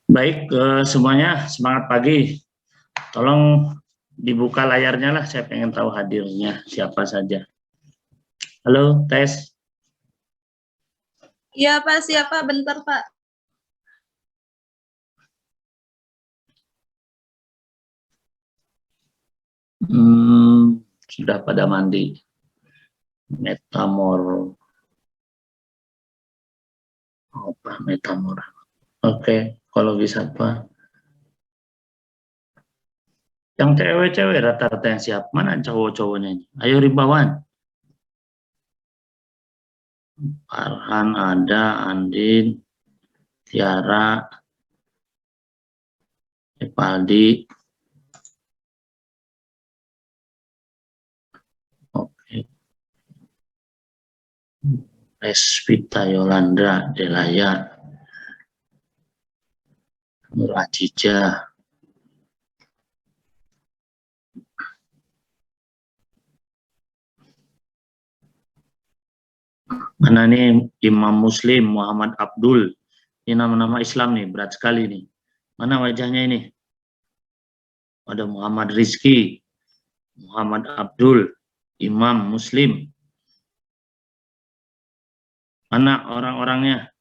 Baik, semuanya semangat pagi. Tolong dibuka layarnya lah, saya pengen tahu hadirnya siapa saja. Halo, tes. Iya Pak, siapa? Bentar Pak. Sudah pada mandi. Metamor. Apa metamor? Oke, kalau bisa Pak. Yang cewek-cewek rata-rata yang siap. Mana cowok-cowoknya ini? Ayo Ribawan. Farhan ada, Andin, Tiara, Epaldi. Oke. Resvita Yolanda Delaya. Nur Ajija. Mana nih Imam Muslim Muhammad Abdul. Ini nama-nama Islam nih, berat sekali nih. Mana wajahnya ini? Ada Muhammad Rizki, Muhammad Abdul, Imam Muslim. Mana orang-orangnya?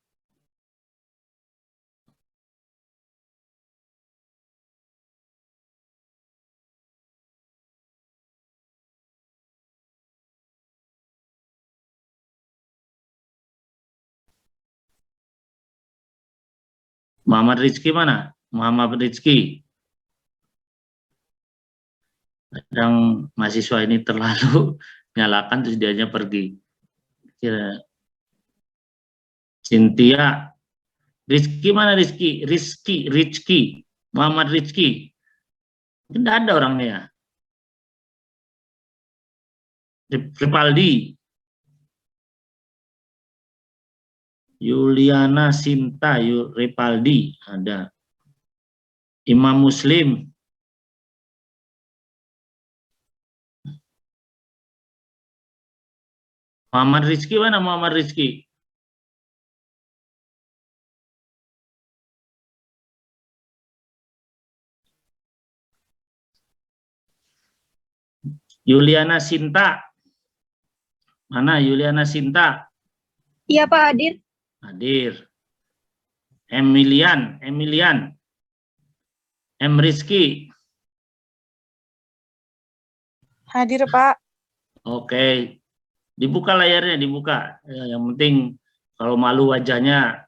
Muhammad Rizki mana? Muhammad Rizki. Kadang mahasiswa ini terlalu nyalakan terus dianya pergi. Kira Cynthia. Rizki mana Rizki? Rizki. Muhammad Rizki. Tidak ada orangnya ya. Ripaldi. Yuliana Sinta Ripaldi ada. Imam Muslim. Muhammad Rizki mana Muhammad Rizki? Yuliana Sinta. Mana Yuliana Sinta? Iya Pak, hadir. Hadir. Emilian. M Rizki. Hadir Pak. Oke. Dibuka layarnya, dibuka. Ya, yang penting kalau malu wajahnya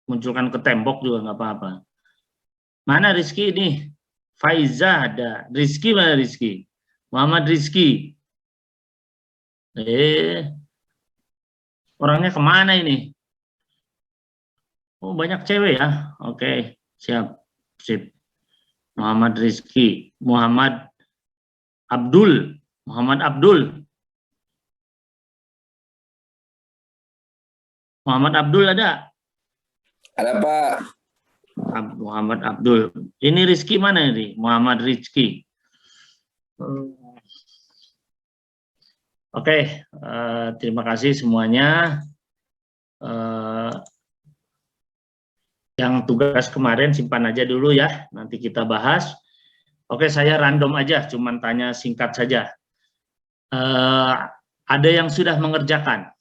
munculkan ke tembok juga nggak apa-apa. Mana Rizki ini? Faiza ada. Rizki mana Rizki? Muhammad Rizki. Orangnya kemana ini? Oh, banyak cewek ya. Oke, siap. Sip. Muhammad Rizki. Muhammad Abdul. Muhammad Abdul. Muhammad Abdul ada? Ada Pak. Muhammad Abdul. Ini Rizki mana ini? Muhammad Rizki. Oke, terima kasih semuanya. Yang tugas kemarin simpan aja dulu ya, nanti kita bahas. Oke, saya random aja, cuman tanya singkat saja. Ada yang sudah mengerjakan?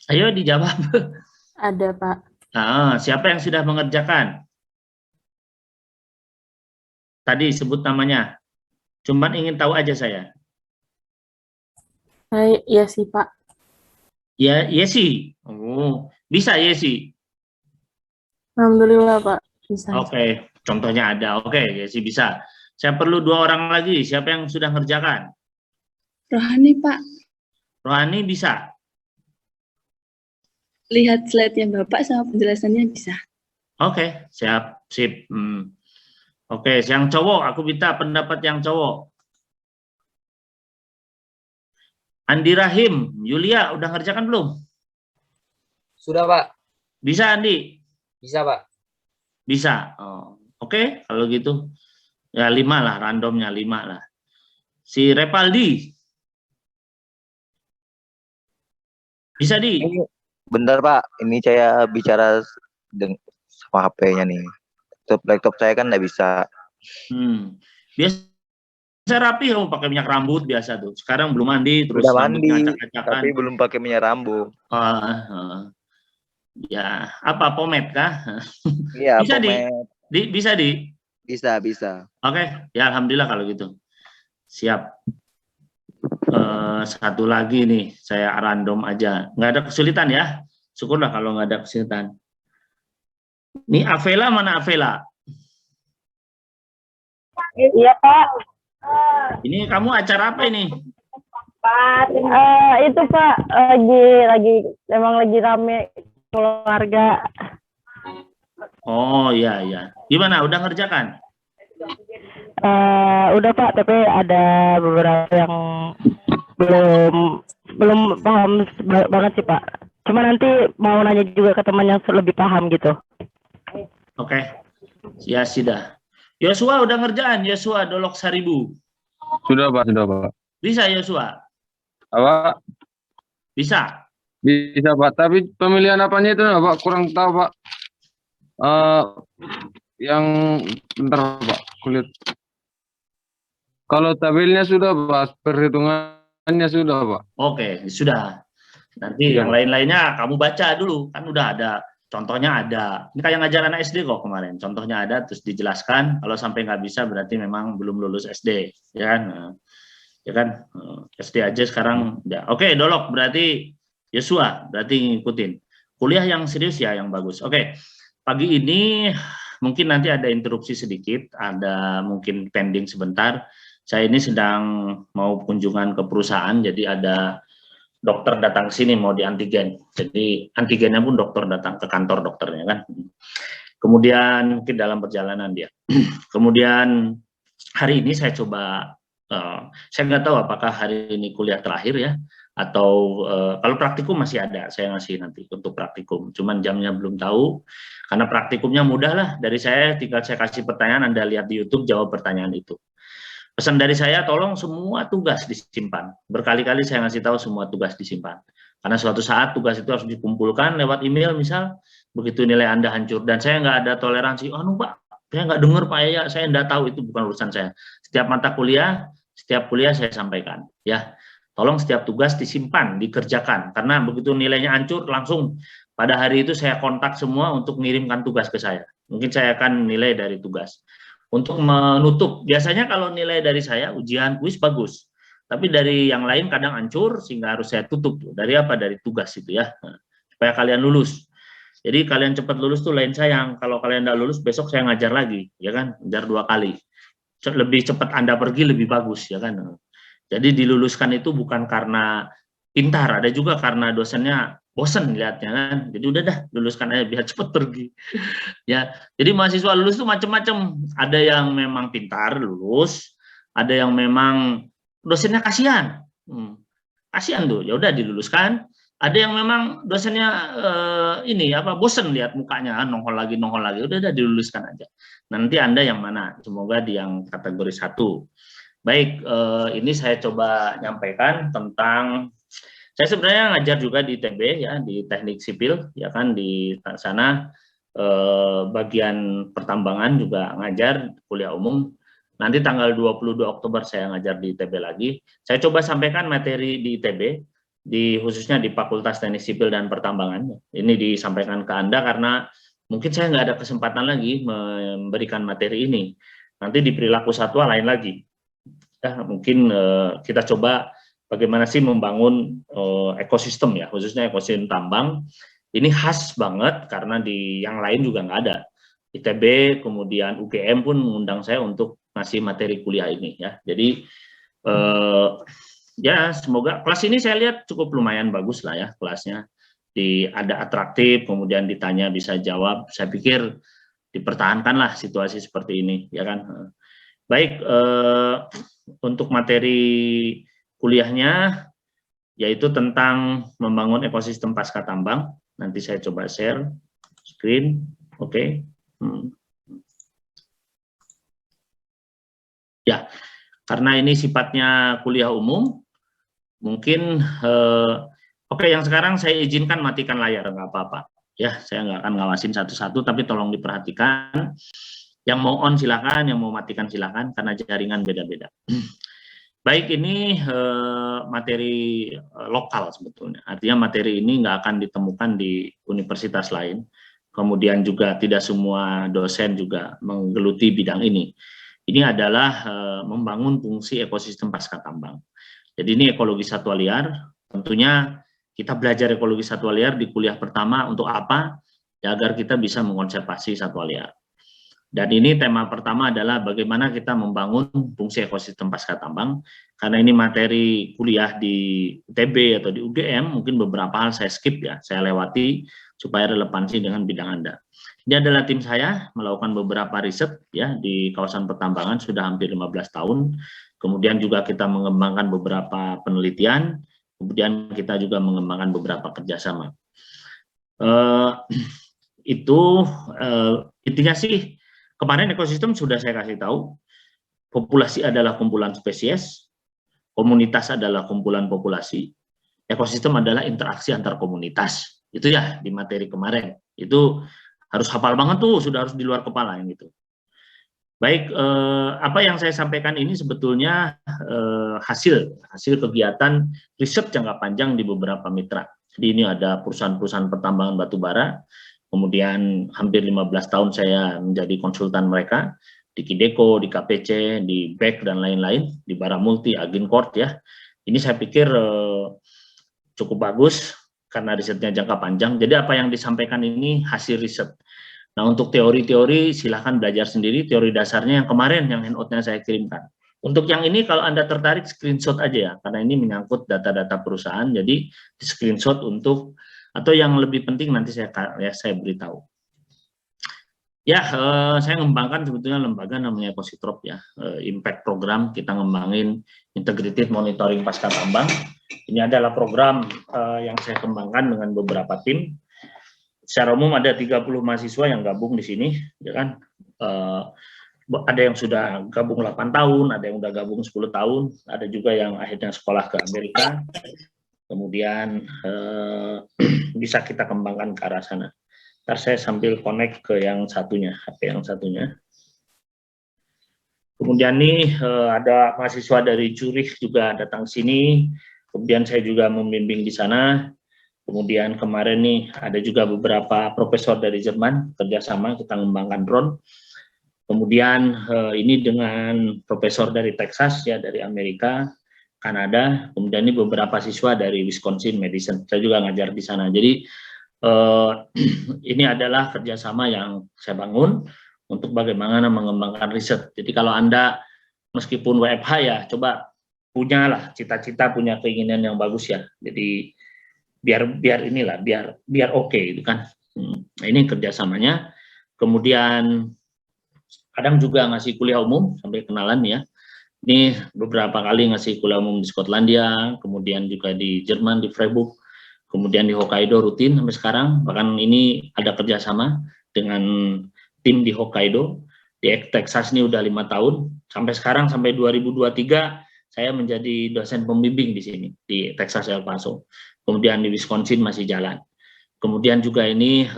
Ayo dijawab. Ada Pak. Nah, siapa yang sudah mengerjakan? Tadi sebut namanya. Cuman ingin tahu aja saya. Iya sih Pak. Ya, Yesi. Oh, bisa Yesi. Alhamdulillah Pak. Bisa. Oke, contohnya ada. Oke, Yesi bisa. Saya perlu 2 orang lagi. Siapa yang sudah mengerjakan? Rohani Pak. Rohani bisa. Lihat slide-nya Bapak sama penjelasannya bisa. Oke, siap, sip. Oke, yang cowok, aku minta pendapat yang cowok. Andi Rahim, Yulia, udah ngerjakan belum? Sudah Pak. Bisa Andi? Bisa Pak. Bisa. Oh, oke, kalau gitu. Ya 5 lah, randomnya 5 lah. Si Repaldi. Bisa di. Ini bentar Pak, ini saya bicara sama HP-nya nih. Laptop saya kan nggak bisa. Biasa rapi kamu pakai minyak rambut biasa tuh. Sekarang belum mandi terus Udah rambutnya mandi, acak-acakan. tapi belum pakai minyak rambut. Ya, apa pomade kah? Iya, Bisa pomade. bisa di. Bisa. Oke, ya alhamdulillah kalau gitu. Siap. Satu lagi nih, saya random aja. Nggak ada kesulitan ya. Syukurlah kalau nggak ada kesulitan. Ini Avela mana Avela? Iya Pak. Ini kamu acara apa ini? Pak, itu Pak emang lagi rame keluarga. Oh iya. Gimana? Udah ngerjakan? Udah Pak, tapi ada beberapa yang belum paham banget sih Pak. Cuma nanti mau nanya juga ke teman yang lebih paham gitu. Oke. Ya sudah. Yosua udah ngerjaan, Yosua Dolok Saribu. Sudah Pak. Bisa Yosua? Apa? Bisa Pak, tapi pemilihan apanya itu Pak kurang tahu Pak. Yang bentar Pak, kulit. Kalau tabelnya sudah Pak, perhitungannya sudah Pak. Oke, sudah. Nanti yang lain-lainnya kamu baca dulu, kan udah ada. Contohnya ada. Ini kayak ngajar anak SD kok kemarin. Contohnya ada, terus dijelaskan. Kalau sampai nggak bisa berarti memang belum lulus SD, ya kan? Ya kan? SD aja sekarang. Ya. Oke, Dolok berarti Yosua berarti ngikutin. Kuliah yang serius ya, yang bagus. Oke, pagi ini mungkin nanti ada interupsi sedikit, ada mungkin pending sebentar. Saya ini sedang mau kunjungan ke perusahaan, jadi ada dokter datang sini mau di antigen. Jadi antigennya pun dokter datang ke kantor dokternya kan. Kemudian mungkin dalam perjalanan dia. Kemudian hari ini saya coba, saya nggak tahu apakah hari ini kuliah terakhir ya, atau kalau praktikum masih ada, saya ngasih nanti untuk praktikum. Cuman jamnya belum tahu, karena praktikumnya mudah lah. Dari saya tinggal saya kasih pertanyaan, Anda lihat di YouTube, jawab pertanyaan itu. Pesan dari saya, tolong semua tugas disimpan. Berkali-kali saya ngasih tahu semua tugas disimpan. Karena suatu saat tugas itu harus dikumpulkan lewat email misal, begitu nilai Anda hancur. Dan saya nggak ada toleransi, Pak, saya nggak dengar Pak ya, saya nggak tahu, itu bukan urusan saya. Setiap mata kuliah, setiap kuliah saya sampaikan. Ya, tolong setiap tugas disimpan, dikerjakan. Karena begitu nilainya hancur, langsung pada hari itu saya kontak semua untuk mengirimkan tugas ke saya. Mungkin saya akan nilai dari tugas. Untuk menutup, biasanya kalau nilai dari saya ujian kuis bagus, tapi dari yang lain kadang hancur sehingga harus saya tutup. Dari apa? Dari tugas itu ya, supaya kalian lulus. Jadi kalian cepat lulus tuh lain sayang. Kalau kalian tidak lulus besok saya ngajar lagi, ya kan? Ngajar 2 kali. Lebih cepat Anda pergi lebih bagus, ya kan? Jadi diluluskan itu bukan karena pintar, ada juga karena dosennya bosen lihatnya kan. Jadi udah dah luluskan aja biar cepat pergi. Ya, jadi mahasiswa lulus itu macam-macam. Ada yang memang pintar lulus, ada yang memang dosennya kasihan. Kasihan tuh, ya udah diluluskan. Ada yang memang dosennya bosen lihat mukanya, nongol lagi, udah diluluskan aja. Nanti Anda yang mana? Semoga di yang kategori 1. Baik, ini saya coba nyampaikan tentang, saya sebenarnya ngajar juga di TB ya, di Teknik Sipil ya kan, di sana bagian pertambangan juga ngajar kuliah umum. Nanti tanggal 22 Oktober saya ngajar di ITB lagi. Saya coba sampaikan materi di ITB, khususnya di Fakultas Teknik Sipil dan Pertambangan. Ini disampaikan ke Anda karena mungkin saya nggak ada kesempatan lagi memberikan materi ini. Nanti di perilaku satwa lain lagi. Ya, mungkin kita coba bagaimana sih membangun ekosistem ya, khususnya ekosistem tambang. Ini khas banget karena di yang lain juga nggak ada. ITB, kemudian UGM pun mengundang saya untuk ngasih materi kuliah ini ya. Jadi ya semoga kelas ini saya lihat cukup lumayan bagus lah ya kelasnya. Ada atraktif, kemudian ditanya bisa jawab. Saya pikir dipertahankanlah situasi seperti ini ya kan. Baik, untuk materi kuliahnya yaitu tentang membangun ekosistem pasca tambang. Nanti saya coba share screen, oke. Ya, karena ini sifatnya kuliah umum, mungkin Oke, yang sekarang saya izinkan matikan layar, nggak apa-apa. Ya, saya nggak akan ngawasin satu-satu, tapi tolong diperhatikan. Yang mau on silakan, yang mau matikan silakan, karena jaringan beda-beda. Baik, ini materi lokal sebetulnya. Artinya materi ini nggak akan ditemukan di universitas lain. Kemudian juga tidak semua dosen juga menggeluti bidang ini. Ini adalah membangun fungsi ekosistem pasca tambang. Jadi ini ekologi satwa liar. Tentunya kita belajar ekologi satwa liar di kuliah pertama untuk apa? Ya, agar kita bisa mengonservasi satwa liar. Dan ini tema pertama adalah bagaimana kita membangun fungsi ekosistem pasca tambang. Karena ini materi kuliah di UTB atau di UGM, mungkin beberapa hal saya skip ya, saya lewati supaya relevansi dengan bidang Anda. Ini adalah tim saya melakukan beberapa riset ya di kawasan pertambangan sudah hampir 15 tahun. Kemudian juga kita mengembangkan beberapa penelitian, kemudian kita juga mengembangkan beberapa kerjasama. Intinya sih, kemarin ekosistem sudah saya kasih tahu, populasi adalah kumpulan spesies, komunitas adalah kumpulan populasi, ekosistem adalah interaksi antar komunitas. Itu ya di materi kemarin. Itu harus hafal banget tuh, sudah harus di luar kepala yang itu. Baik, apa yang saya sampaikan ini sebetulnya hasil kegiatan riset jangka panjang di beberapa mitra. Jadi ini ada perusahaan-perusahaan pertambangan batu bara. Kemudian hampir 15 tahun saya menjadi konsultan mereka di Kideko, di KPC, di BEK dan lain-lain, di Baramulti, Agincourt ya. Ini saya pikir cukup bagus karena risetnya jangka panjang. Jadi apa yang disampaikan ini hasil riset. Nah, untuk teori-teori silahkan belajar sendiri, teori dasarnya yang kemarin yang handout-nya saya kirimkan. Untuk yang ini kalau Anda tertarik screenshot aja ya, karena ini menyangkut data-data perusahaan, jadi di screenshot untuk, atau yang lebih penting nanti saya beritahu. Ya, saya ngembangkan sebetulnya lembaga namanya Positrop ya, impact program, kita ngembangin integrated monitoring pasca tambang. Ini adalah program yang saya kembangkan dengan beberapa tim. Secara umum ada 30 mahasiswa yang gabung di sini, ya kan. Ada yang sudah gabung 8 tahun, ada yang udah gabung 10 tahun, ada juga yang akhirnya sekolah ke Amerika. Kemudian bisa kita kembangkan ke arah sana. Ntar saya sambil connect ke yang satunya, HP yang satunya. Kemudian nih ada mahasiswa dari Zurich juga datang sini. Kemudian saya juga membimbing di sana. Kemudian kemarin nih ada juga beberapa profesor dari Jerman kerjasama kita mengembangkan drone. Kemudian ini dengan profesor dari Texas ya, dari Amerika, Kanada. Kemudian ini beberapa siswa dari Wisconsin Madison. Saya juga ngajar di sana. Jadi ini adalah kerjasama yang saya bangun untuk bagaimana mengembangkan riset. Jadi kalau Anda meskipun WFH ya, coba punyalah cita-cita, punya keinginan yang bagus ya. Jadi biar oke gitu kan. Nah, ini kerjasamanya. Kemudian kadang juga ngasih kuliah umum sampai kenalan ya. Ini beberapa kali ngasih kuliah umum di Skotlandia, kemudian juga di Jerman di Freiburg, kemudian di Hokkaido rutin sampai sekarang. Bahkan ini ada kerjasama dengan tim di Hokkaido. Di Texas ini udah 5 tahun. Sampai sekarang sampai 2023 saya menjadi dosen pembimbing di sini di Texas El Paso. Kemudian di Wisconsin masih jalan. Kemudian juga ini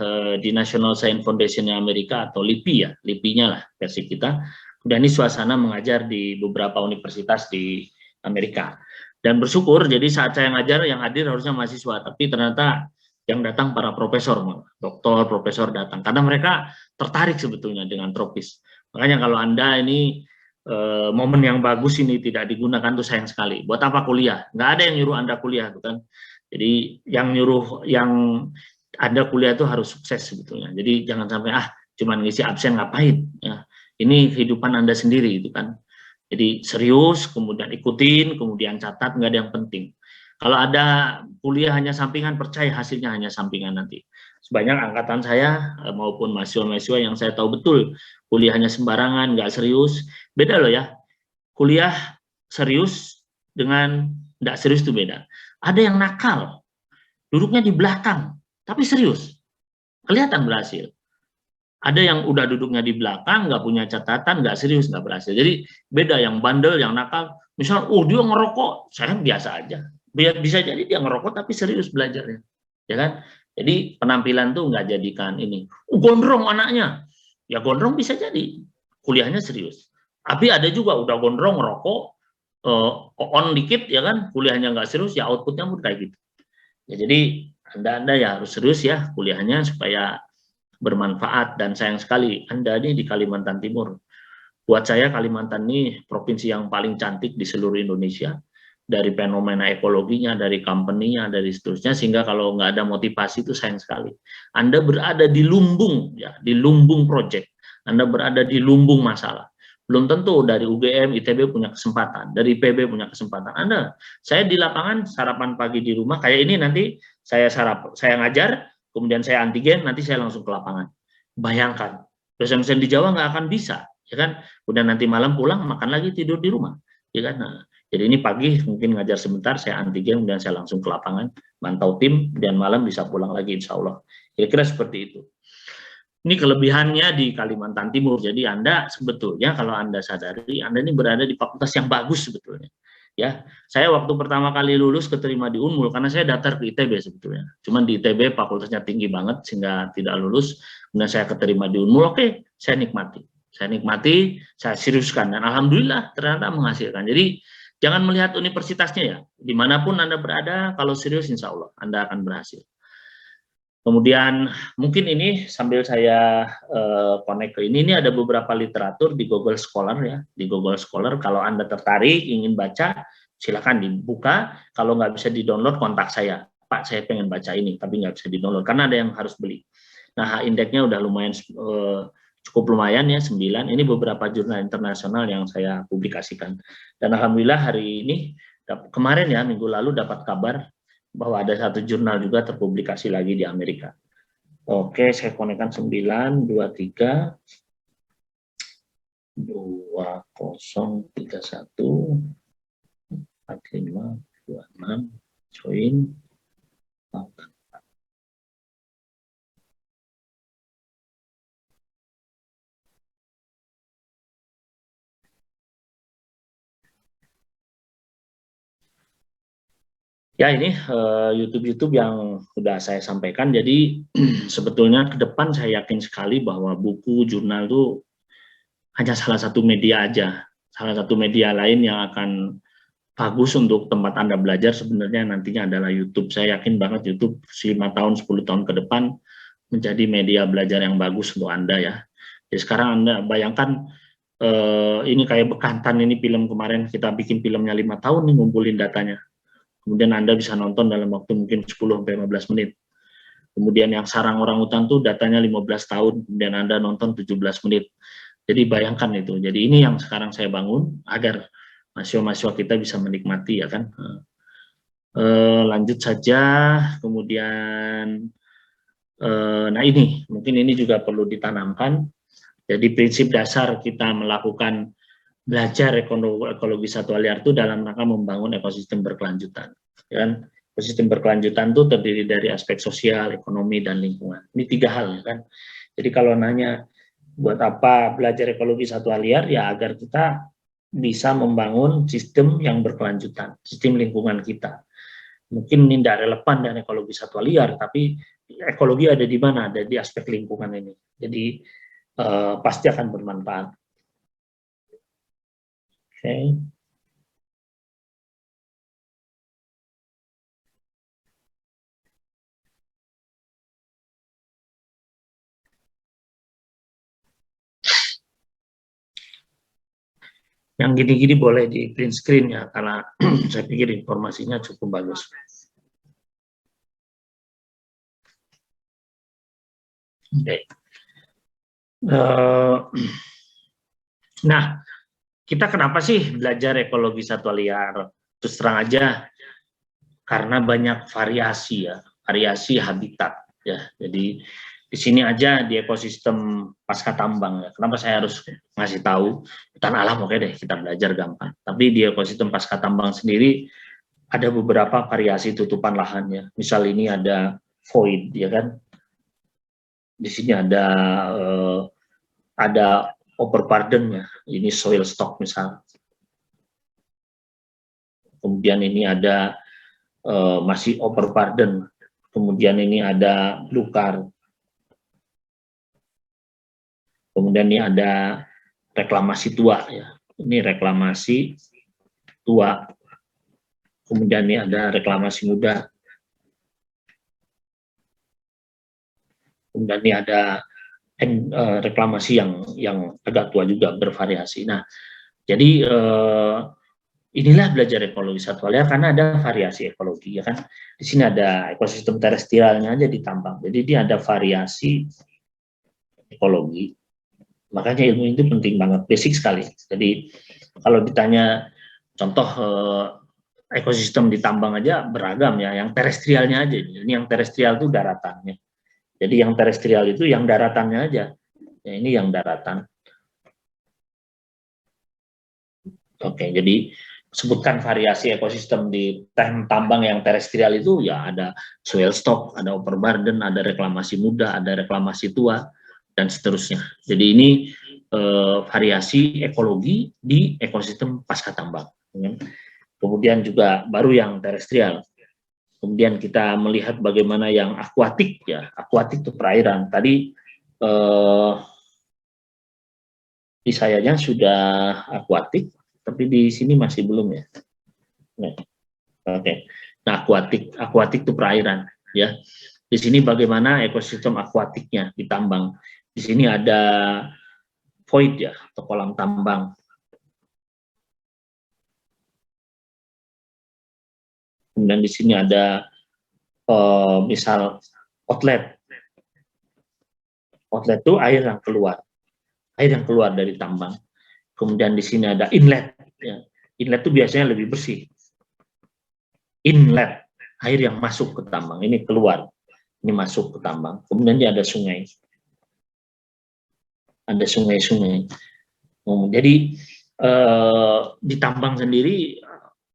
di National Science Foundation Amerika atau LIPI ya, LIPI-nya lah versi kita. Kemudian ini suasana mengajar di beberapa universitas di Amerika. Dan bersyukur, jadi saat saya ngajar yang hadir harusnya mahasiswa, tapi ternyata yang datang para profesor, doktor, profesor datang. Karena mereka tertarik sebetulnya dengan tropis. Makanya kalau Anda ini momen yang bagus ini tidak digunakan tuh sayang sekali. Buat apa kuliah? Nggak ada yang nyuruh Anda kuliah, kan? Jadi yang nyuruh yang Anda kuliah itu harus sukses sebetulnya. Jadi jangan sampai cuman ngisi absen ngapain ya. Ini kehidupan Anda sendiri itu kan. Jadi serius, kemudian ikutin, kemudian catat, nggak ada yang penting. Kalau ada kuliah hanya sampingan, percaya hasilnya hanya sampingan nanti. Sebanyak angkatan saya maupun mahasiswa-mahasiswa yang saya tahu betul kuliahnya sembarangan, nggak serius, beda loh ya. Kuliah serius dengan nggak serius itu beda. Ada yang nakal, duduknya di belakang, tapi serius, kelihatan berhasil. Ada yang udah duduknya di belakang, nggak punya catatan, nggak serius, nggak berhasil. Jadi beda yang bandel, yang nakal. Misalnya, dia ngerokok, saya biasa aja. Bisa jadi dia ngerokok tapi serius belajarnya, ya kan? Jadi penampilan tuh nggak jadikan ini gondrong anaknya, ya gondrong bisa jadi kuliahnya serius. Tapi ada juga udah gondrong ngerokok, on dikit ya kan, kuliahnya nggak serius ya outputnya pun kayak gitu. Ya, jadi anda ya harus serius ya kuliahnya supaya bermanfaat. Dan sayang sekali Anda ini di Kalimantan Timur. Buat saya Kalimantan ini provinsi yang paling cantik di seluruh Indonesia. Dari fenomena ekologinya, dari company-nya, dari seterusnya, sehingga kalau nggak ada motivasi itu sayang sekali. Anda berada di lumbung, ya, di lumbung project. Anda berada di lumbung masalah. Belum tentu dari UGM, ITB punya kesempatan, dari IPB punya kesempatan. Saya di lapangan sarapan pagi di rumah, kayak ini nanti saya ngajar, kemudian saya antigen, nanti saya langsung ke lapangan. Bayangkan, dosen-dosen di Jawa nggak akan bisa, ya kan? Kemudian nanti malam pulang, makan lagi, tidur di rumah, ya kan? Nah, jadi ini pagi mungkin ngajar sebentar, saya antigen, kemudian saya langsung ke lapangan, mantau tim, dan malam bisa pulang lagi insya Allah. Kira-kira seperti itu. Ini kelebihannya di Kalimantan Timur. Jadi Anda sebetulnya kalau Anda sadari, Anda ini berada di fakultas yang bagus sebetulnya. Ya, saya waktu pertama kali lulus keterima di Unmul karena saya daftar ke ITB sebetulnya. Cuman di ITB fakultasnya tinggi banget sehingga tidak lulus. Kemudian saya keterima di Unmul, oke, saya nikmati. Saya seriuskan dan alhamdulillah ternyata menghasilkan. Jadi jangan melihat universitasnya ya, dimanapun Anda berada, kalau serius insya Allah Anda akan berhasil. Kemudian mungkin ini sambil saya connect ke ini ada beberapa literatur di Google Scholar ya, di Google Scholar. Kalau Anda tertarik ingin baca, silakan dibuka. Kalau nggak bisa di-download, kontak saya, Pak, saya pengen baca ini, tapi nggak bisa di-download karena ada yang harus beli. Nah, indeksnya udah lumayan cukup lumayan ya, 9. Ini beberapa jurnal internasional yang saya publikasikan. Dan alhamdulillah hari ini, kemarin ya, minggu lalu dapat kabar bahwa ada satu jurnal juga terpublikasi lagi di Amerika. Oke, saya konekkan 9, 23, 2031, 45, 26, join. Ya ini YouTube yang sudah saya sampaikan. Jadi sebetulnya ke depan saya yakin sekali bahwa buku, jurnal itu hanya salah satu media aja. Salah satu media lain yang akan bagus untuk tempat Anda belajar sebenarnya nantinya adalah YouTube. Saya yakin banget YouTube 5 tahun, 10 tahun ke depan menjadi media belajar yang bagus untuk Anda ya. Jadi sekarang Anda bayangkan ini kayak Bekantan, ini film kemarin kita bikin filmnya 5 tahun nih ngumpulin datanya. Kemudian Anda bisa nonton dalam waktu mungkin 10-15 menit. Kemudian yang sarang orang hutan tuh datanya 15 tahun, kemudian Anda nonton 17 menit. Jadi bayangkan itu. Jadi ini yang sekarang saya bangun agar mahasiswa-mahasiswa kita bisa menikmati ya kan. Lanjut saja, kemudian nah ini mungkin ini juga perlu ditanamkan. Jadi prinsip dasar kita melakukan belajar ekologi satwa liar itu dalam rangka membangun ekosistem berkelanjutan. Kan? Ekosistem berkelanjutan itu terdiri dari aspek sosial, ekonomi, dan lingkungan. Ini 3 hal ya kan. Jadi kalau nanya buat apa belajar ekologi satwa liar, ya agar kita bisa membangun sistem yang berkelanjutan, sistem lingkungan kita. Mungkin ini tidak relevan dengan ekologi satwa liar, tapi ekologi ada di mana? Ada di aspek lingkungan ini. Jadi pasti akan bermanfaat. Oke. Yang gini-gini boleh di print screen ya, karena saya pikir informasinya cukup bagus. Oke. Nah, kita kenapa sih belajar ekologi satwa liar? Terus terang aja, karena banyak variasi ya, variasi habitat ya. Jadi di sini aja di ekosistem pasca tambang ya. Kenapa saya harus ngasih tahu hutan alam? Oke deh, kita belajar gampang. Tapi di ekosistem pasca tambang sendiri ada beberapa variasi tutupan lahannya. Misal ini ada void ya kan. Di sini ada overburden ya. Ini soil stock misal. Kemudian ini ada masih overburden. Kemudian ini ada blue car. Kemudian ini ada reklamasi tua ya. Ini reklamasi tua. Kemudian ini ada reklamasi muda. Kemudian ini ada reklamasi yang agak tua juga, bervariasi. Nah, jadi inilah belajar ekologi satwa liar karena ada variasi ekologi ya kan. Di sini ada ekosistem terestrialnya aja ditambang. Jadi dia ada variasi ekologi. Makanya ilmu itu penting banget, basic sekali. Jadi kalau ditanya contoh ekosistem ditambang aja beragam ya, yang terestrialnya aja. Ini yang terestrial itu daratannya. Jadi yang terestrial itu yang daratannya aja. Ya, ini yang daratan. Oke, jadi sebutkan variasi ekosistem di tambang yang terestrial itu ya ada soil stock, ada overburden, ada reklamasi muda, ada reklamasi tua, dan seterusnya. Jadi ini variasi ekologi di ekosistem pasca tambang. Kemudian juga baru yang terestrial. Kemudian kita melihat bagaimana yang akuatik ya, akuatik itu perairan. Tadi di sayanya sudah akuatik, tapi di sini masih belum ya. Nah, oke. Nah, akuatik itu perairan ya. Di sini bagaimana ekosistem akuatiknya di tambang. Di sini ada void ya, atau kolam tambang. Kemudian di sini ada misal outlet. Outlet itu air yang keluar dari tambang. Kemudian di sini ada inlet. Ya. Inlet itu biasanya lebih bersih. Inlet, air yang masuk ke tambang. Ini keluar, ini masuk ke tambang. Kemudian dia ada sungai. Ada sungai-sungai. Jadi di tambang sendiri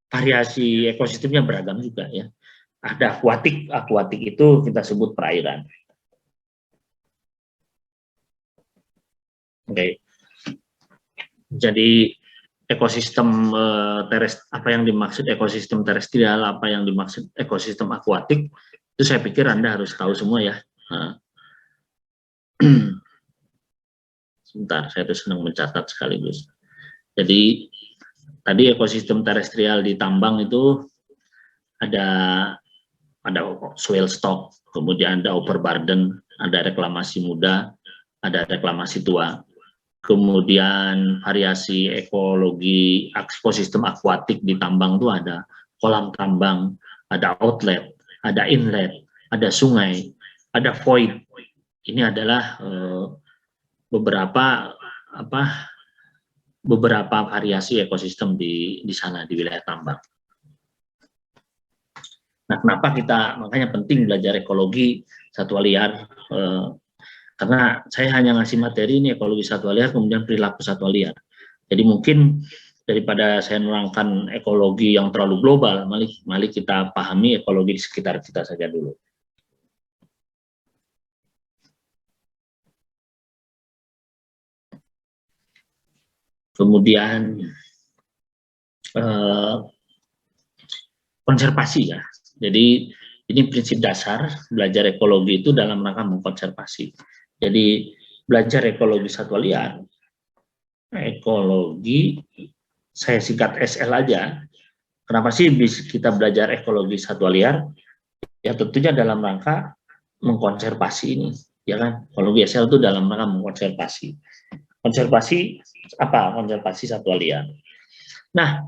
variasi ekosistemnya beragam juga ya. Ada akuatik itu kita sebut perairan. Oke. Jadi ekosistem apa yang dimaksud ekosistem terestrial, apa yang dimaksud ekosistem akuatik, itu saya pikir Anda harus tahu semua ya. Nah. Sebentar, saya tuh senang mencatat sekaligus. Jadi tadi ekosistem terestrial di tambang itu ada soil stock, kemudian ada overburden, ada reklamasi muda, ada reklamasi tua. Kemudian variasi ekologi ekosistem akuatik di tambang itu ada kolam tambang, ada outlet, ada inlet, ada sungai, ada void. Ini adalah beberapa variasi ekosistem di sana di wilayah tambang. Nah, kenapa makanya penting belajar ekologi satwa liar? Karena saya hanya ngasih materi ini ekologi satwa liar, kemudian perilaku satwa liar. Jadi mungkin daripada saya menerangkan ekologi yang terlalu global, mari kita pahami ekologi di sekitar kita saja dulu. Kemudian konservasi ya. Jadi ini prinsip dasar belajar ekologi itu dalam rangka mengkonservasi. Jadi belajar ekologi satwa liar, ekologi saya singkat SL aja. Kenapa sih kita belajar ekologi satwa liar? Ya tentunya dalam rangka mengkonservasi ini, ya kan? Ekologi SL itu dalam rangka mengkonservasi. Konservasi apa? Konservasi satwa liar. Nah,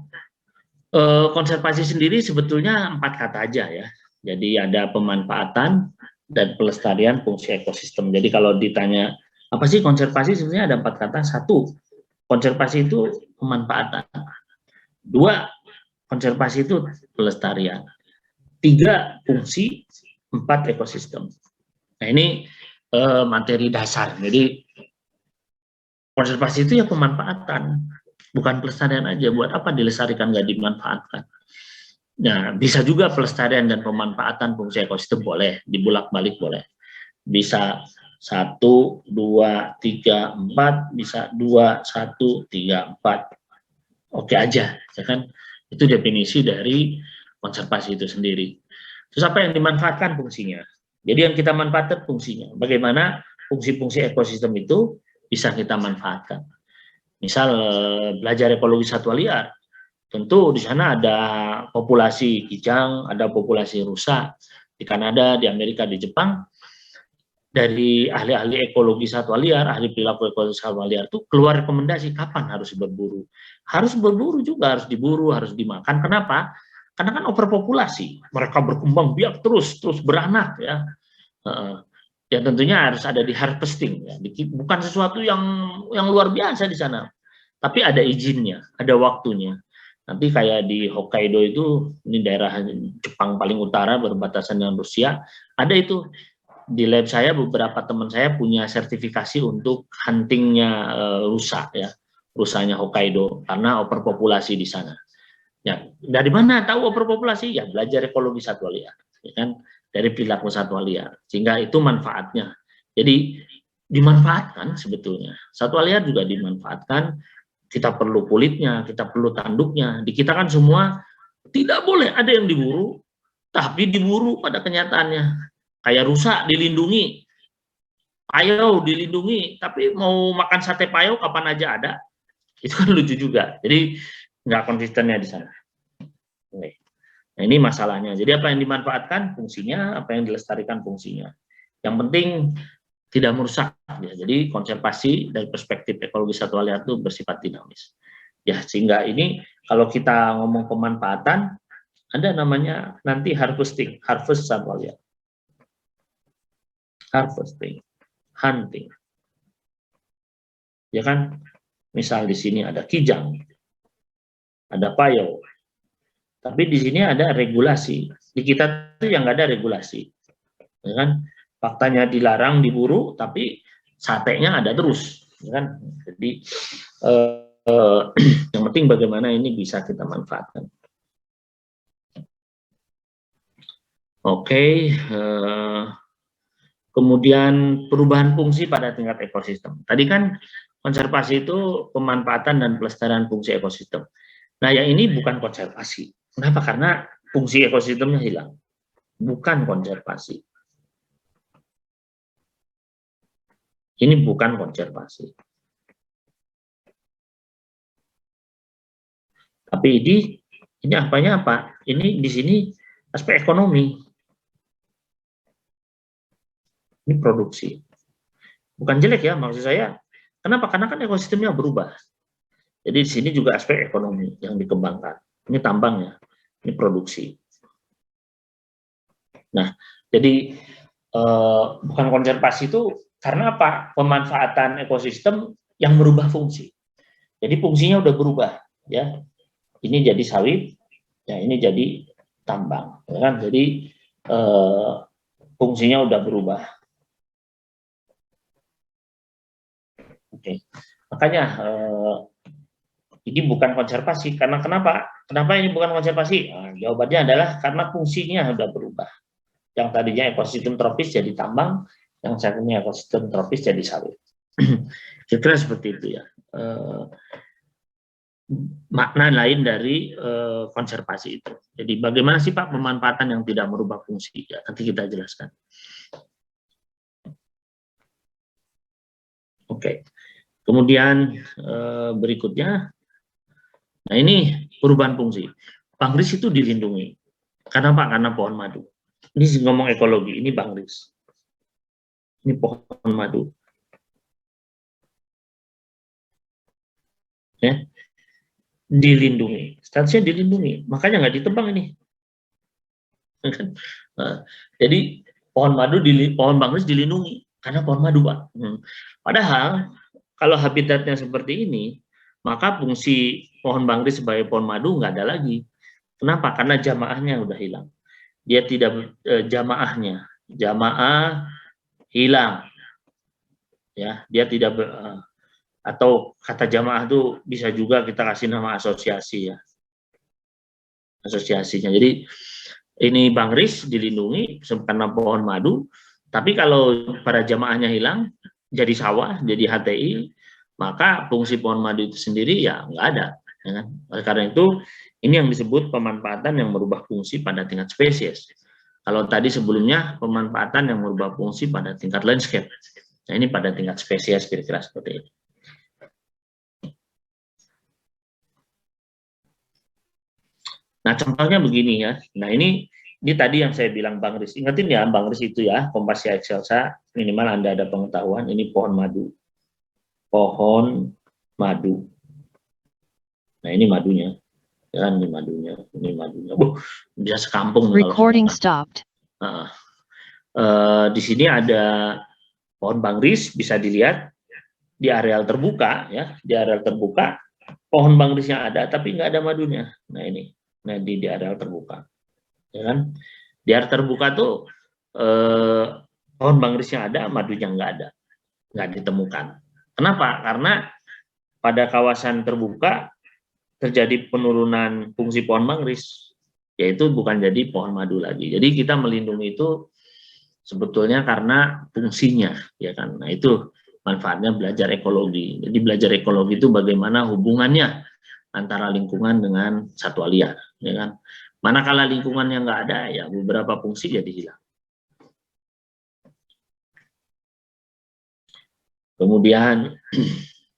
konservasi sendiri sebetulnya 4 kata aja ya. Jadi ada pemanfaatan dan pelestarian fungsi ekosistem. Jadi kalau ditanya apa sih konservasi, sebenarnya ada 4 kata. 1, konservasi itu pemanfaatan. 2, konservasi itu pelestarian. 3, fungsi. 4, ekosistem. Nah ini materi dasar. Jadi konservasi itu ya pemanfaatan, bukan pelestarian aja. Buat apa dilestarikan nggak dimanfaatkan? Nah, bisa juga pelestarian dan pemanfaatan fungsi ekosistem boleh, dibulak-balik boleh. Bisa 1, 2, 3, 4, bisa 2, 1, 3, 4. Oke aja, ya kan? Itu definisi dari konservasi itu sendiri. Terus apa yang dimanfaatkan fungsinya? Jadi yang kita manfaatkan fungsinya. Bagaimana fungsi-fungsi ekosistem itu bisa kita manfaatkan. Misal belajar ekologi satwa liar, tentu di sana ada populasi kijang, ada populasi rusa di Kanada, di Amerika, di Jepang. Dari ahli-ahli ekologi satwa liar, ahli perilaku ekologi satwa liar itu keluar rekomendasi kapan harus berburu. Harus berburu juga, harus diburu, harus dimakan. Kenapa? Karena kan overpopulasi, mereka berkembang biak terus beranak ya. Ya tentunya harus ada di harvesting ya. Bukan sesuatu yang luar biasa di sana, tapi ada izinnya, ada waktunya. Nanti kayak di Hokkaido itu, ini daerah Jepang paling utara berbatasan dengan Rusia, ada itu di lab saya beberapa teman saya punya sertifikasi untuk huntingnya rusa ya, rusanya Hokkaido karena overpopulasi di sana. Ya, dari mana tahu overpopulasi? Ya belajar ekologi satwa liar, ya kan? Dari perilaku satwa liar, sehingga itu manfaatnya. Jadi dimanfaatkan sebetulnya. Satwa liar juga dimanfaatkan. Kita perlu kulitnya, kita perlu tanduknya. Di kita kan semua tidak boleh ada yang diburu, tapi diburu pada kenyataannya. Kayak rusa dilindungi, payau dilindungi, tapi mau makan sate payau kapan aja ada. Itu kan lucu juga. Jadi nggak konsistennya di sana. Nah ini masalahnya. Jadi apa yang dimanfaatkan fungsinya, apa yang dilestarikan fungsinya. Yang penting tidak merusak. Ya. Jadi konservasi dari perspektif ekologi satwa liar itu bersifat dinamis. Ya sehingga ini kalau kita ngomong pemanfaatan, ada namanya nanti harvesting, harvest satwa liar, harvesting, hunting. Ya kan, misal di sini ada kijang, ada payau. Tapi di sini ada regulasi. Di kita itu yang nggak ada regulasi. Ya kan? Faktanya dilarang diburu, tapi satenya ada terus. Ya kan? Jadi yang penting bagaimana ini bisa kita manfaatkan. Oke. Kemudian perubahan fungsi pada tingkat ekosistem. Tadi kan konservasi itu pemanfaatan dan pelestarian fungsi ekosistem. Nah, yang ini bukan konservasi. Kenapa? Karena fungsi ekosistemnya hilang. Bukan konservasi. Ini bukan konservasi. Tapi ini apanya apa? Ini di sini aspek ekonomi. Ini produksi. Bukan jelek ya, maksud saya. Kenapa? Karena kan ekosistemnya berubah. Jadi di sini juga aspek ekonomi yang dikembangkan. Ini tambangnya, ini produksi. Nah, jadi bukan konservasi itu karena apa? Pemanfaatan ekosistem yang merubah fungsi. Jadi fungsinya udah berubah, ya. Ini jadi sawit, ya ini jadi tambang, ya kan? Jadi fungsinya udah berubah. Oke, makanya ini bukan konservasi. Karena kenapa? Kenapa ini bukan konservasi? Nah, jawabannya adalah karena fungsinya sudah berubah. Yang tadinya ekosistem tropis jadi tambang, yang satunya ekosistem tropis jadi sawit. Kira-kira seperti itu ya. Makna lain dari konservasi itu. Jadi bagaimana sih Pak pemanfaatan yang tidak merubah fungsi? Ya, nanti kita jelaskan. Oke. Kemudian berikutnya, nah ini perubahan fungsi. Bangris itu dilindungi. Karena Pak? Karena pohon madu. Ini ngomong ekologi, ini bangris. Ini pohon madu. Ya. Dilindungi. Statusnya dilindungi. Makanya nggak ditebang ini. Nah, jadi pohon bangris dilindungi. Karena pohon madu, Pak. Padahal kalau habitatnya seperti ini, maka fungsi pohon bangris sebagai pohon madu nggak ada lagi. Kenapa? Karena jamaahnya udah hilang. Dia tidak jamaah hilang. Ya, dia tidak atau kata jamaah itu bisa juga kita kasih nama asosiasi ya. Asosiasinya. Jadi ini bangris dilindungi karena pohon madu, tapi kalau pada jamaahnya hilang, jadi sawah, jadi HTI, maka fungsi pohon madu itu sendiri ya nggak ada. Ya kan? Oleh karena itu, ini yang disebut pemanfaatan yang merubah fungsi pada tingkat spesies. Kalau tadi sebelumnya pemanfaatan yang merubah fungsi pada tingkat landscape. Nah, ini pada tingkat spesies kira-kira seperti ini. Nah, contohnya begini ya. Nah, ini tadi yang saya bilang Bang Riz. Ingatin ya Bang Riz itu ya, Kompasia Excelsa, minimal Anda ada pengetahuan, ini pohon madu. Pohon madu. Nah, ini madunya. Ya, ini madunya. Bisa sekampung. Recording stopped. Di sini ada pohon Bang Riz, bisa dilihat di areal terbuka ya, di areal terbuka pohon Bang Riznya ada tapi nggak ada madunya. Nah, ini. Nah, di areal terbuka. Ya kan? Di area terbuka tuh pohon Bang Riznya ada, madunya nggak ditemukan. Kenapa? Karena pada kawasan terbuka terjadi penurunan fungsi pohon Bang Riz, yaitu bukan jadi pohon madu lagi. Jadi kita melindungi itu sebetulnya karena fungsinya, ya kan. Nah, itu manfaatnya belajar ekologi. Jadi belajar ekologi itu bagaimana hubungannya antara lingkungan dengan satwa liar, ya kan. Manakala lingkungannya nggak ada, ya beberapa fungsi jadi hilang. Kemudian,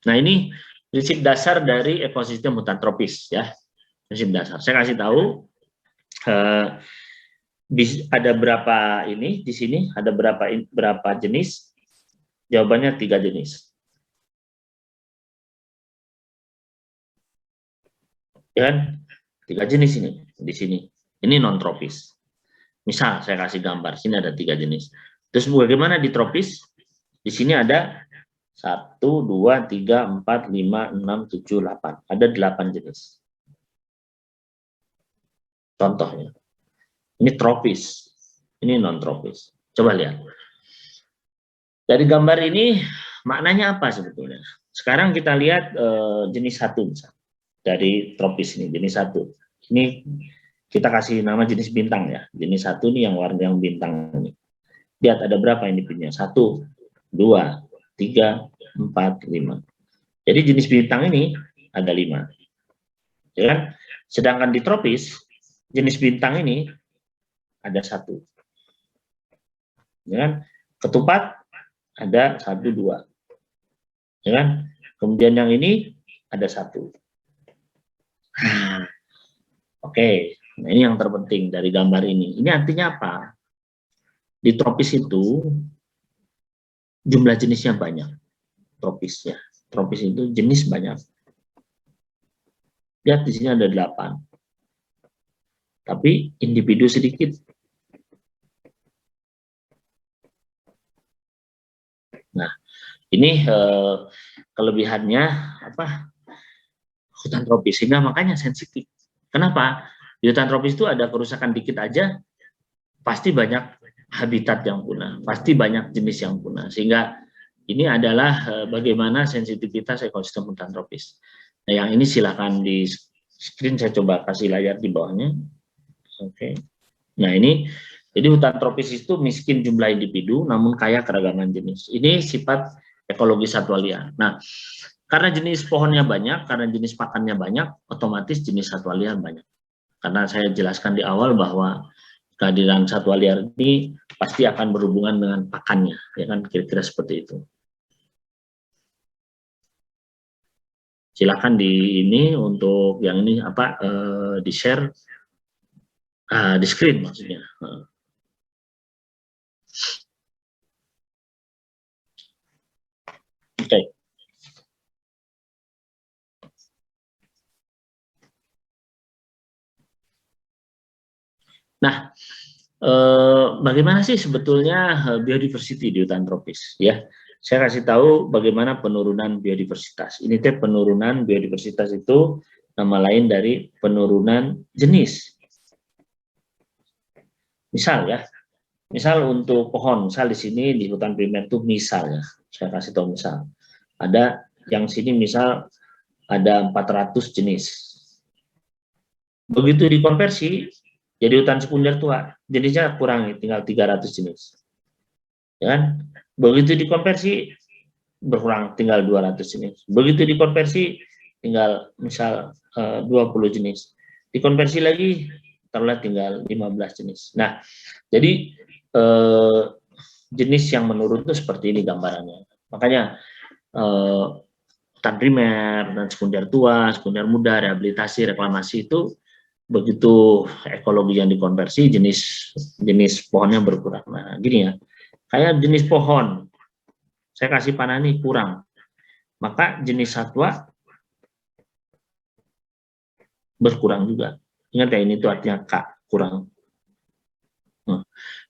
nah ini prinsip dasar dari ekosistem hutan tropis ya, prinsip dasar. Saya kasih tahu ada berapa ini di sini, ada berapa jenis? Jawabannya 3 jenis. Ya kan? 3 jenis ini di sini. Ini non tropis. Misal saya kasih gambar, sini ada 3 jenis. Terus bagaimana di tropis? Di sini ada 1, 2, 3, 4, 5, 6, 7, 8. Ada 8 jenis. Contohnya. Ini tropis. Ini non tropis. Coba lihat. Dari gambar ini maknanya apa sebetulnya? Sekarang kita lihat jenis 1 misalnya. Dari tropis ini, jenis 1. Ini kita kasih nama jenis bintang ya. Jenis 1 ini yang warna yang bintang ini. Lihat ada berapa ini pinnya? 1, 2, 3, 4, 5. Jadi jenis bintang ini ada 5. Ya kan? Sedangkan di tropis, jenis bintang ini ada 1. Ya kan? Ketupat ada 1, 2. Ya kan? Kemudian yang ini ada 1. Oke, nah ini yang terpenting dari gambar ini. Ini artinya apa? Di tropis itu jumlah jenisnya banyak. Tropisnya. Tropis itu jenis banyak. Lihat di sini ada 8. Tapi individu sedikit. Nah, ini kelebihannya apa? Hutan tropis, sehingga makanya sensitif. Kenapa? Di hutan tropis itu ada kerusakan dikit aja, pasti banyak habitat yang punah, pasti banyak jenis yang punah. Sehingga ini adalah bagaimana sensitivitas ekosistem hutan tropis. Nah, yang ini silakan di screen, saya coba kasih layar di bawahnya. Oke. Nah, ini jadi hutan tropis itu miskin jumlah individu, namun kaya keragaman jenis. Ini sifat ekologi satwa liar. Nah, karena jenis pohonnya banyak, karena jenis pakannya banyak, otomatis jenis satwa liar banyak. Karena saya jelaskan di awal bahwa kehadiran satwa liar ini pasti akan berhubungan dengan pakannya, ya kan, kira-kira seperti itu. Silakan di ini untuk yang ini apa di share di screen maksudnya. Oke. Nah, bagaimana sih sebetulnya biodiversity di hutan tropis? Ya, saya kasih tahu bagaimana penurunan biodiversitas. Ini teh penurunan biodiversitas itu nama lain dari penurunan jenis. Misal ya, misal untuk pohon, misal di sini di hutan primer itu misal ya, saya kasih tahu misal. Ada yang sini misal ada 400 jenis. Begitu dikonversi jadi hutan sekunder tua, jenisnya kurang, tinggal 300 jenis. Ya kan? Begitu dikonversi berkurang, tinggal 200 jenis. Begitu dikonversi tinggal misal 20 jenis. Dikonversi lagi, taruhlah tinggal 15 jenis. Nah, jadi jenis yang menurun itu seperti ini gambarannya. Makanya hutan primer dan sekunder tua, sekunder muda, rehabilitasi, reklamasi itu begitu ekologi yang dikonversi, jenis pohonnya berkurang. Nah, gini ya, kayak jenis pohon, saya kasih panani kurang, maka jenis satwa berkurang juga. Ingat ya, ini tuh artinya K, kurang. Nah,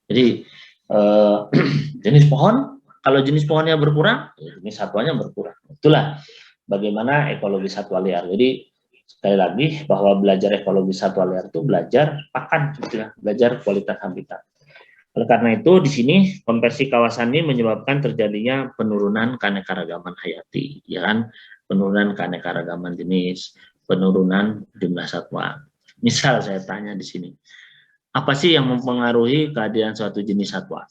jadi jenis pohon, kalau jenis pohonnya berkurang, jenis satwanya berkurang. Itulah bagaimana ekologi satwa liar. Jadi sekali lagi bahwa belajar ekologi satwa liar itu belajar pakan, gitu ya, belajar kualitas habitat. Oleh karena itu di sini konversi kawasan ini menyebabkan terjadinya penurunan keanekaragaman hayati, ya kan? Penurunan keanekaragaman jenis, penurunan jumlah satwa. Misal saya tanya di sini, apa sih yang mempengaruhi kehadiran suatu jenis satwa?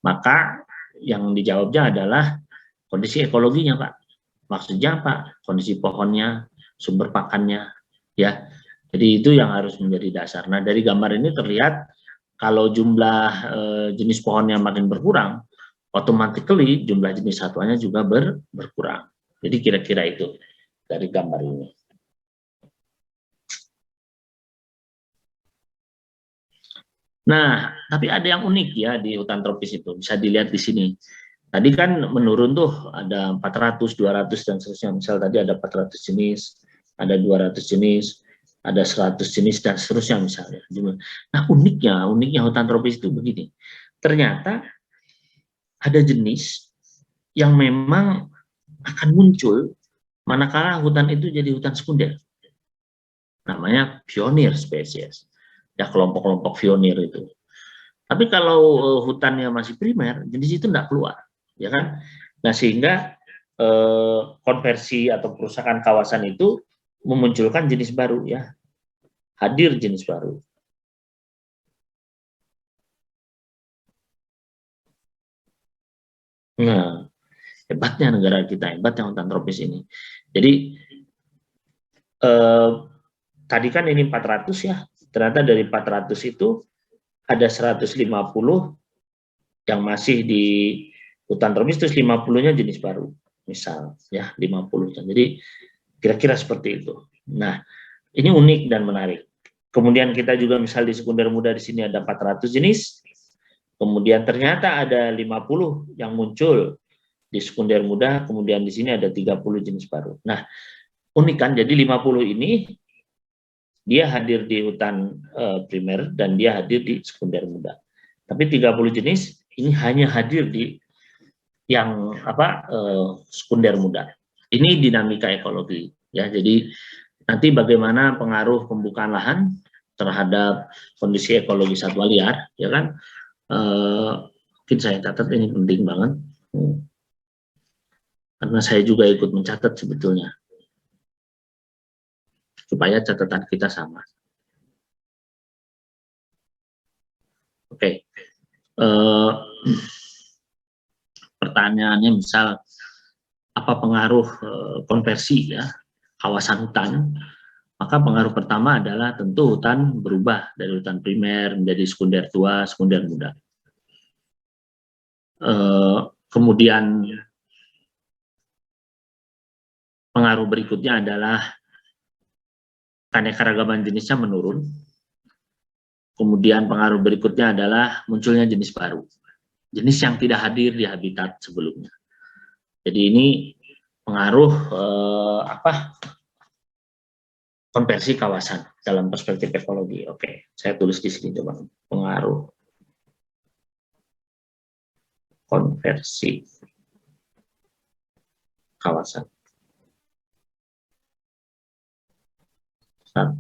Maka yang dijawabnya adalah kondisi ekologinya, Pak. Maksudnya apa? Kondisi pohonnya, sumber pakannya, ya. Jadi itu yang harus menjadi dasar. Nah, dari gambar ini terlihat kalau jumlah jenis pohonnya makin berkurang, automatically jumlah jenis satwanya juga berkurang. Jadi kira-kira itu dari gambar ini. Nah, tapi ada yang unik ya di hutan tropis itu, bisa dilihat di sini. Tadi kan menurun tuh, ada 400, 200, dan seterusnya. Misal tadi ada 400 jenis, ada 200 jenis, ada 100 jenis, dan seterusnya misalnya. Nah, uniknya hutan tropis itu begini. Ternyata ada jenis yang memang akan muncul manakala hutan itu jadi hutan sekunder. Namanya pionir spesies. Ya, kelompok-kelompok pionir itu. Tapi kalau hutannya masih primer, jenis itu tidak keluar, ya kan? Nah, sehingga konversi atau perusakan kawasan itu memunculkan jenis baru, ya, hadir jenis baru. Nah, hebatnya negara kita, hebatnya hutan tropis ini. Jadi tadi kan ini 400 ya, ternyata dari 400 itu ada 150 yang masih di hutan tropis, terus 50-nya jenis baru, misal ya, 50. Jadi kira-kira seperti itu. Nah, ini unik dan menarik. Kemudian kita juga misal di sekunder muda di sini ada 400 jenis. Kemudian ternyata ada 50 yang muncul di sekunder muda, kemudian di sini ada 30 jenis baru. Nah, unik kan, jadi 50 ini dia hadir di hutan primer dan dia hadir di sekunder muda. Tapi 30 jenis ini hanya hadir di yang sekunder muda. Ini dinamika ekologi, ya. Jadi nanti bagaimana pengaruh pembukaan lahan terhadap kondisi ekologi satwa liar, ya kan? Mungkin saya catat, ini penting banget, karena saya juga ikut mencatat sebetulnya, supaya catatan kita sama. Oke. Pertanyaannya misal, apa pengaruh konversi ya kawasan hutan? Maka pengaruh pertama adalah tentu hutan berubah dari hutan primer menjadi sekunder tua, sekunder muda. Kemudian pengaruh berikutnya adalah keanekaragaman jenisnya menurun. Kemudian pengaruh berikutnya adalah munculnya jenis baru, jenis yang tidak hadir di habitat sebelumnya. Jadi ini pengaruh konversi kawasan dalam perspektif ekologi. Oke, saya tulis di sini coba, pengaruh konversi kawasan. 1,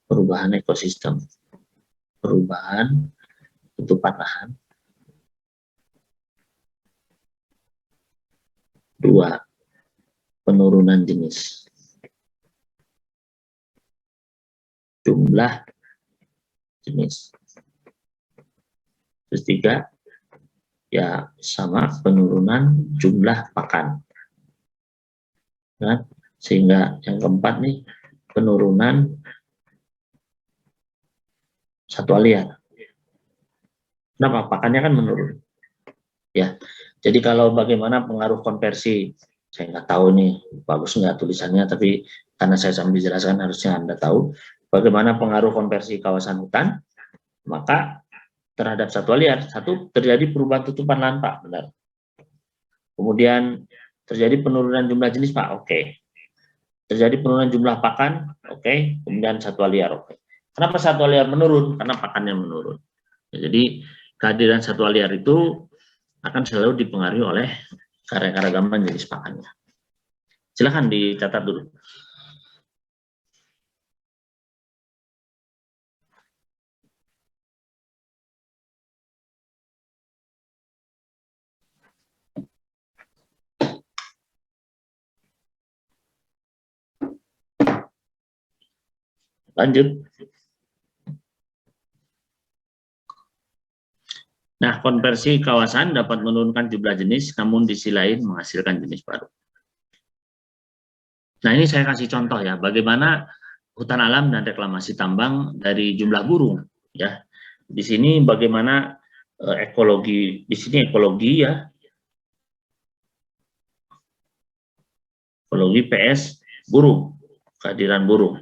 perubahan ekosistem, perubahan tutupan lahan. 2, penurunan jenis, jumlah jenis. Terus 3, ya sama, penurunan jumlah pakan. kan? Sehingga yang keempat nih penurunan satwa liar. Kenapa? Pakannya kan menurun. Ya, jadi kalau bagaimana pengaruh konversi, saya nggak tahu nih bagus nggak tulisannya, tapi karena saya sambil jelaskan harusnya Anda tahu bagaimana pengaruh konversi kawasan hutan, maka terhadap satwa liar, satu terjadi perubahan tutupan lahan Pak, benar. Kemudian terjadi penurunan jumlah jenis Pak, oke. Terjadi penurunan jumlah pakan, oke. Kemudian satwa liar, oke. Kenapa satwa liar menurun? Karena pakannya menurun. Ya, jadi kehadiran satwa liar itu akan selalu dipengaruhi oleh keanekaragaman jenis pakannya. Silahkan dicatat dulu. Lanjut. Nah, konversi kawasan dapat menurunkan jumlah jenis, namun di sisi lain menghasilkan jenis baru. Nah, ini saya kasih contoh ya, bagaimana hutan alam dan reklamasi tambang dari jumlah burung. Ya, di sini bagaimana ekologi, di sini ekologi ya, ekologi PS burung, kehadiran burung.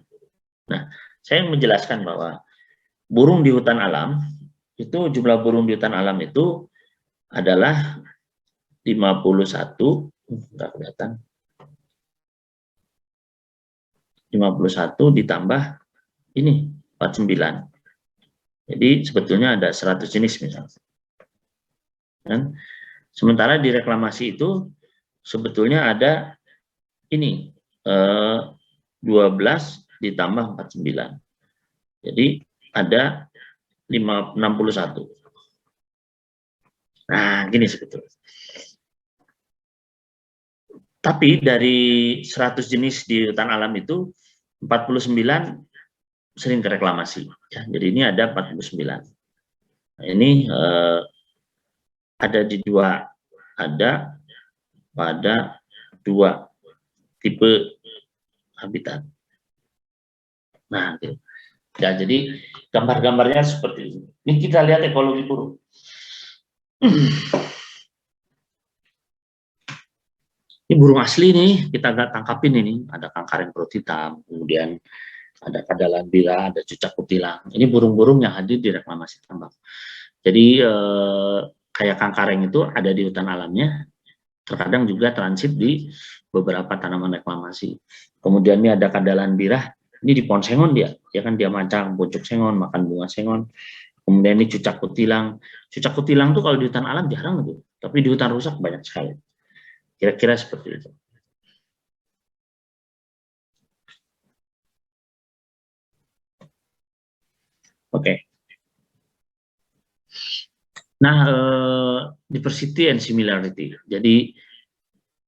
Nah, saya menjelaskan bahwa burung di hutan alam itu jumlah burung di hutan alam itu adalah 51, enggak kelihatan. 51 ditambah ini 49. Jadi sebetulnya ada 100 jenis misalnya. Dan sementara di reklamasi itu sebetulnya ada ini 12 ditambah 49. Jadi ada 61. Nah, gini sebetulnya. Tapi dari 100 jenis di hutan alam itu 49 sering ke reklamasi. Ya, jadi ini ada 49. Nah, ini ada di dua, ada pada dua tipe habitat. Nah, gitu. Ya, jadi gambar-gambarnya seperti ini. Ini kita lihat ekologi burung. Ini burung asli nih, kita nggak tangkapin ini. Ada kangkaren perut hitam, kemudian ada kadalan bira, ada cucak kutilang. Ini burung-burung yang hadir di reklamasi tambang. Jadi kayak kangkaren itu ada di hutan alamnya, terkadang juga transit di beberapa tanaman reklamasi. Kemudian ini ada kadalan birah, ini di pohon sengon dia kan dia mancang pucuk sengon, makan bunga sengon. Kemudian ini cucak kutilang. Cucak kutilang tuh kalau di hutan alam jarang tuh, tapi di hutan rusak banyak sekali. Kira-kira seperti itu. Oke. Nah, diversity and similarity. Jadi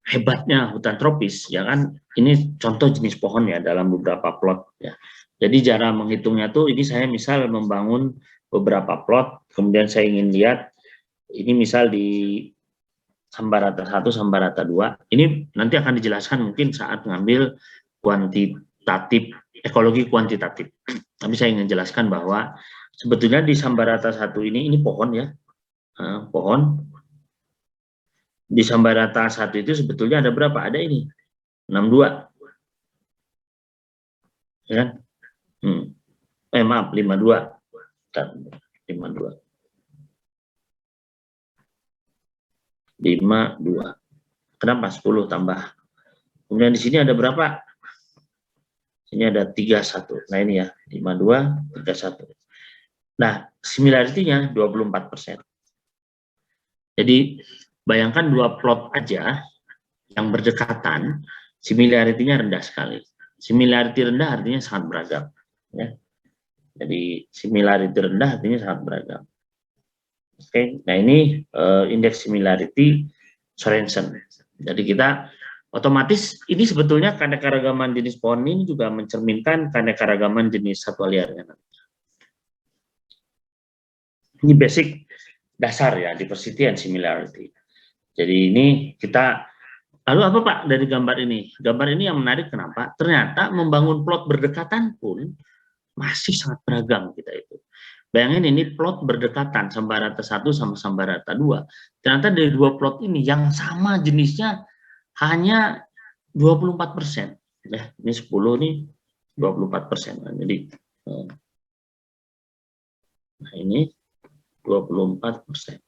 hebatnya hutan tropis, ya kan, ini contoh jenis pohon ya dalam beberapa plot ya. Jadi cara menghitungnya tuh, ini saya misal membangun beberapa plot, kemudian saya ingin lihat, ini misal di Sambarata 1, Sambarata 2, ini nanti akan dijelaskan mungkin saat ngambil kuantitatif, ekologi kuantitatif. Tapi saya ingin jelaskan bahwa sebetulnya di Sambarata 1 ini pohon ya, pohon. Di Sambarata 1 itu sebetulnya ada berapa? Ada ini, 62. Ya kan? Maaf, 52. 52. 52. Kenapa 10 tambah? Kemudian di sini ada berapa? Ini ada 31. Nah ini ya, 52, 31. Nah, similarity-nya 24%. Jadi bayangkan dua plot aja yang berdekatan, similarity-nya rendah sekali. Similarity rendah artinya sangat beragam. Ya. Jadi similarity rendah artinya sangat beragam. Oke, nah ini indeks similarity Sorensen. Jadi kita otomatis ini sebetulnya keanekaragaman jenis pohon ini juga mencerminkan keanekaragaman jenis satwa liarnya. Ini basic dasar ya, diversity and similarity. Jadi ini kita Lalu apa Pak dari gambar ini? Gambar ini yang menarik kenapa? Ternyata membangun plot berdekatan pun masih sangat beragam kita itu. Bayangin ini plot berdekatan Sambarata 1 sama Sambarata 2. Ternyata dari dua plot ini yang sama jenisnya hanya 24%. Ya, ini 10 nih 24%. Jadi nah ini 24%.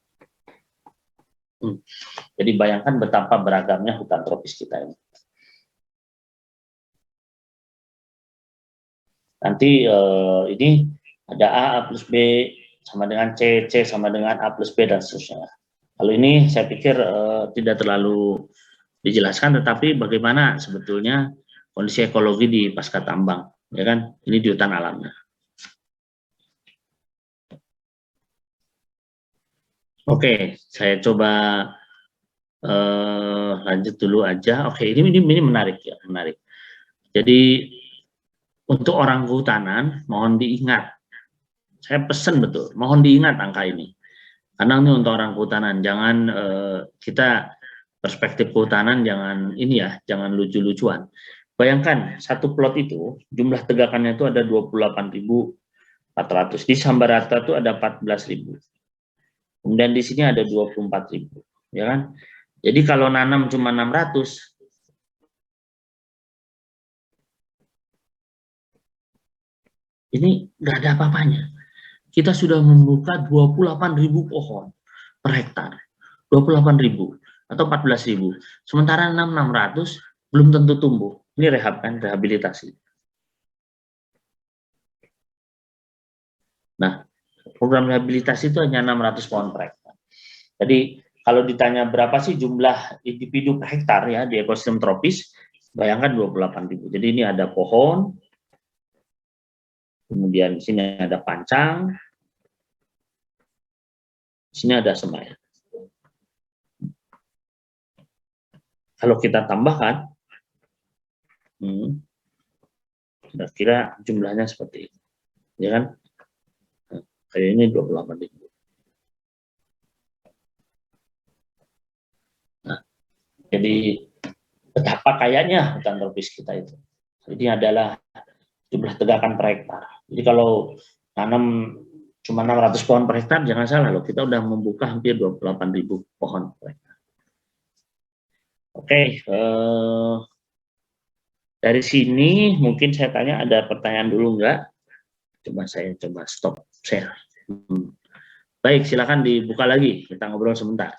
Jadi bayangkan betapa beragamnya hutan tropis kita ini. Nanti ini ada A plus B sama dengan C, C sama dengan A plus B dan seterusnya. Kalau ini saya pikir tidak terlalu dijelaskan, tetapi bagaimana sebetulnya kondisi ekologi di pasca tambang, ya kan? Ini di hutan alamnya. Oke, saya coba lanjut dulu aja. Oke, ini menarik ya, menarik. Jadi untuk orang kehutanan, mohon diingat, saya pesan betul, mohon diingat angka ini. Karena ini untuk orang kehutanan, jangan kita perspektif kehutanan jangan ini ya, jangan lucu-lucuan. Bayangkan satu plot itu jumlah tegakannya itu ada 28.400, di Sambarata itu ada 14.000. Kemudian di sini ada 24.000, ya kan? Jadi kalau nanam cuma 600, ini nggak ada apa-apanya. Kita sudah membuka 28.000 pohon per hektar, 28.000 atau 14.000. Sementara 600 belum tentu tumbuh. Ini rehab kan, rehabilitasi. Nah, program rehabilitasi itu hanya 600 pohon per hektar. Jadi kalau ditanya berapa sih jumlah individu per hektar ya di ekosistem tropis, bayangkan 28.000. Jadi ini ada pohon, kemudian di sini ada pancang, di sini ada semai. Kalau kita tambahkan, kira-kira jumlahnya seperti ini, ya kan? Kayak ini 28.000. Nah, jadi betapa kayanya hutan tropis kita itu. Ini adalah jumlah tegakan per hektar. Jadi kalau tanam cuma 600 pohon per hektar, jangan salah loh, kita udah membuka hampir 28.000 pohon per hektar. Oke, dari sini mungkin saya tanya, ada pertanyaan dulu enggak? Saya coba stop share. Baik, silakan dibuka lagi, kita ngobrol sebentar.